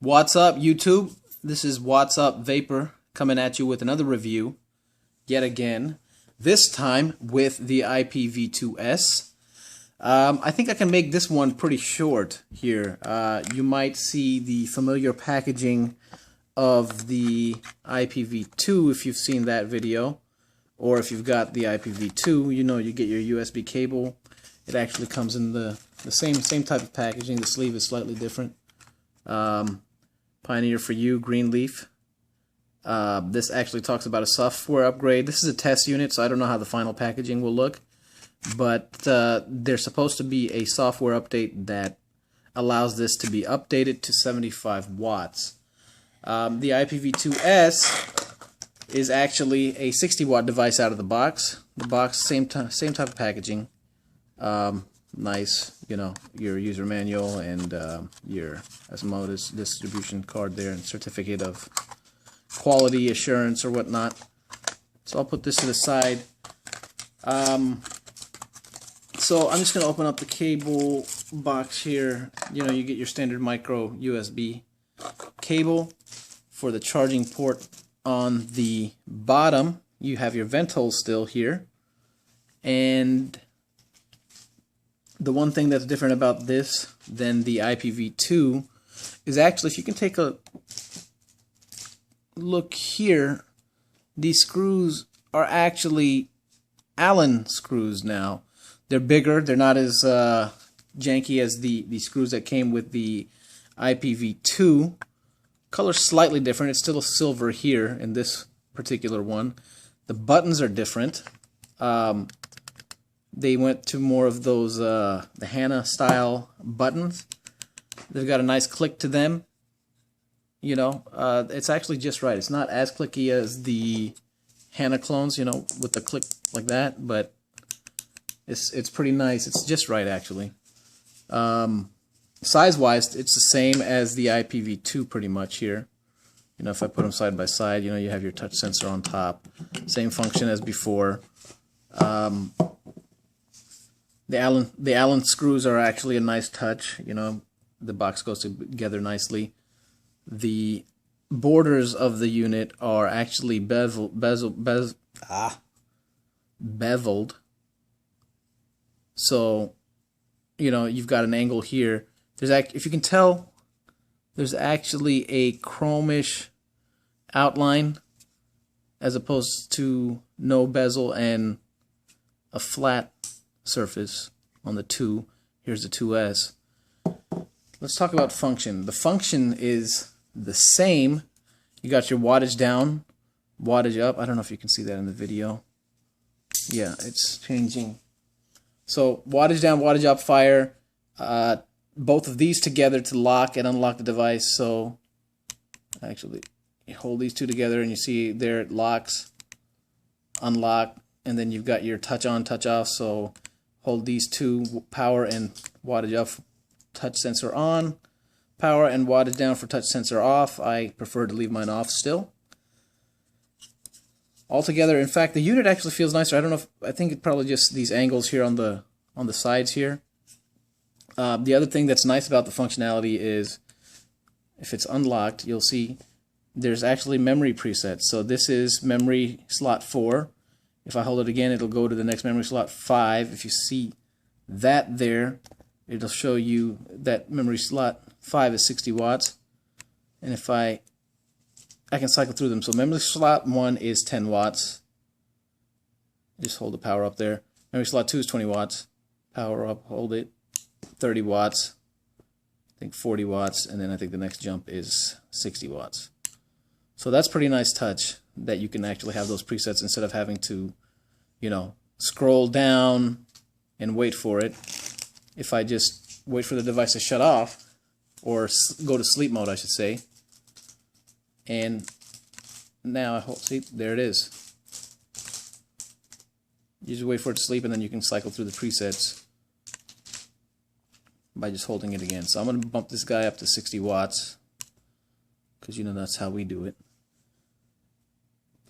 What's up, YouTube? This is WattsUp Vapor coming at you with another review, yet again. This time with the IPV2S. I think I can make this one pretty short here. You might see the familiar packaging of the IPV2 if you've seen that video, or if you've got the IPV2, you know you get your USB cable. It actually comes in the same type of packaging. The sleeve is slightly different. Pioneer4you, Greenleaf. This actually talks about a software upgrade. This is a test unit, so I don't know how the final packaging will look. But there's supposed to be a software update that allows this to be updated to 75 watts. The IPV2S is actually a 60-watt device out of the box. The box, same type of packaging. Nice, you know, your user manual and your osmosis distribution card there and certificate of quality assurance or whatnot. So I'll put this to the side. So I'm just going to open up the cable box here. You know, you get your standard micro USB cable for the charging port on the bottom. You have your vent hole still here. And the one thing that's different about this than the IPV2 is actually, if you can take a look here, these screws are actually Allen screws now. They're bigger, they're not as janky as the screws that came with the IPV2. Color's slightly different, it's still a silver here in this particular one. The buttons are different. They went to more of those the Hannah style buttons. They've got a nice click to them. You know, it's actually just right. It's not as clicky as the Hannah clones, you know, with the click like that, but it's pretty nice. It's just right, actually. Size-wise, it's the same as the IPV2 pretty much here. You know, if I put them side by side, you know, you have your touch sensor on top. Same function as before. The Allen screws are actually a nice touch. You know, the box goes together nicely. The borders of the unit are actually beveled. So, you know, you've got an angle here. If you can tell, there's actually a chromish outline as opposed to no bezel and a flat surface on the 2. Here's the 2S. Let's talk about function. The function is the same. You got your wattage down, wattage up. I don't know if you can see that in the video. Yeah, it's changing. So wattage down, wattage up, fire. Both of these together to lock and unlock the device. So actually, you hold these two together and you see there it locks, unlock, and then you've got your touch on, touch off. So hold these two, power and wattage up, touch sensor on, power and wattage down for touch sensor off. I prefer to leave mine off still. Altogether, in fact, the unit actually feels nicer. I don't know if, I think it's probably just these angles here on the sides here. The other thing that's nice about the functionality is if it's unlocked, you'll see there's actually memory presets. So this is memory slot 4. If I hold it again, it'll go to the next memory slot 5. If you see that there, it'll show you that memory slot 5 is 60 watts. And if I can cycle through them. So memory slot 1 is 10 watts. Just hold the power up there. Memory slot 2 is 20 watts. Power up, hold it. 30 watts. I think 40 watts. And then I think the next jump is 60 watts. So that's pretty nice touch that you can actually have those presets instead of having to, you know, scroll down and wait for it. If I just wait for the device to shut off, or go to sleep mode, I should say, and now I hope, see, there it is. You just wait for it to sleep and then you can cycle through the presets by just holding it again. So I'm going to bump this guy up to 60 watts because, you know, that's how we do it.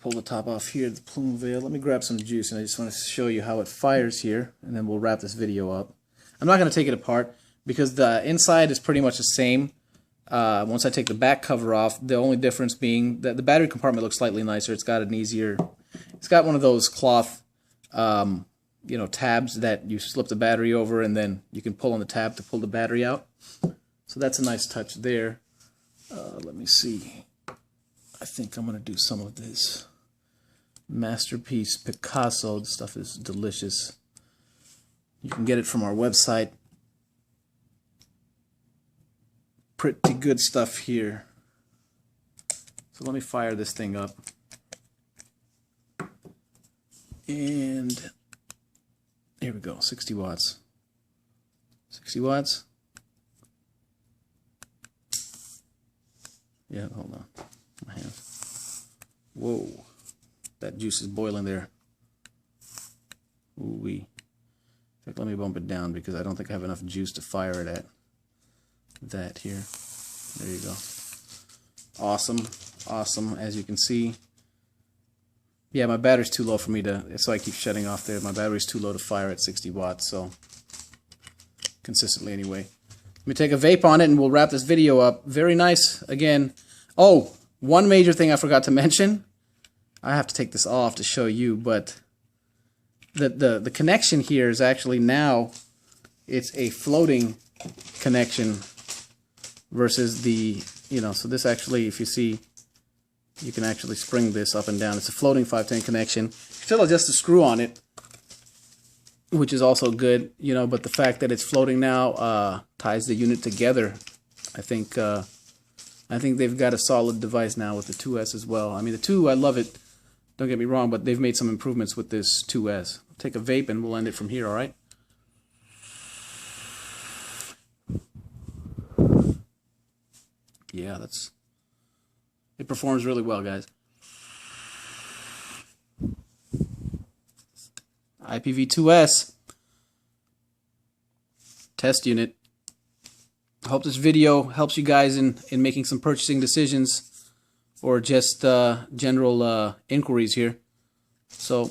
Pull the top off here, the plume veil. Let me grab some juice, and I just want to show you how it fires here, and then we'll wrap this video up. I'm not going to take it apart because the inside is pretty much the same. once I take the back cover off, the only difference being that the battery compartment looks slightly nicer. It's got an easier, it's got one of those cloth, you know, tabs that you slip the battery over and then you can pull on the tab to pull the battery out. So that's a nice touch there. Let me see. I think I'm going to do some of this Masterpiece Picasso. This stuff is delicious. You can get it from our website. Pretty good stuff here. So let me fire this thing up. And here we go, 60 watts. 60 watts. Yeah, hold on. My hand. Whoa. That juice is boiling there. Ooh-wee. In fact, let me bump it down because I don't think I have enough juice to fire it at. That here. There you go. Awesome. Awesome. As you can see. Yeah, my battery's too low for me to, so I keep shutting off there. My battery's too low to fire at 60 watts, so consistently anyway. Let me take a vape on it and we'll wrap this video up. Very nice. Again. Oh, one major thing I forgot to mention. I have to take this off to show you, but the connection here is actually now, it's a floating connection versus the, you know, so this actually, if you see, you can actually spring this up and down. It's a floating 510 connection. Still adjust the screw on it, which is also good, you know, but the fact that it's floating now ties the unit together. I think they've got a solid device now with the 2S as well. I mean, the 2, I love it. Don't get me wrong, but they've made some improvements with this 2S. Take a vape and we'll end it from here, all right? Yeah, it performs really well, guys. IPV2S test unit. I hope this video helps you guys in making some purchasing decisions or just general inquiries here. So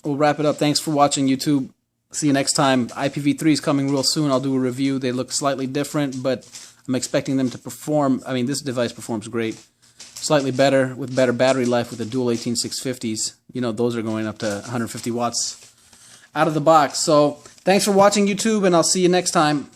we'll wrap it up. Thanks for watching, YouTube. See you next time. IPV3 is coming real soon. I'll do a review. They look slightly different, but I'm expecting them to perform. I mean, this device performs great. Slightly better with better battery life with the dual 18650s. You know, those are going up to 150 watts out of the box. So thanks for watching, YouTube, and I'll see you next time.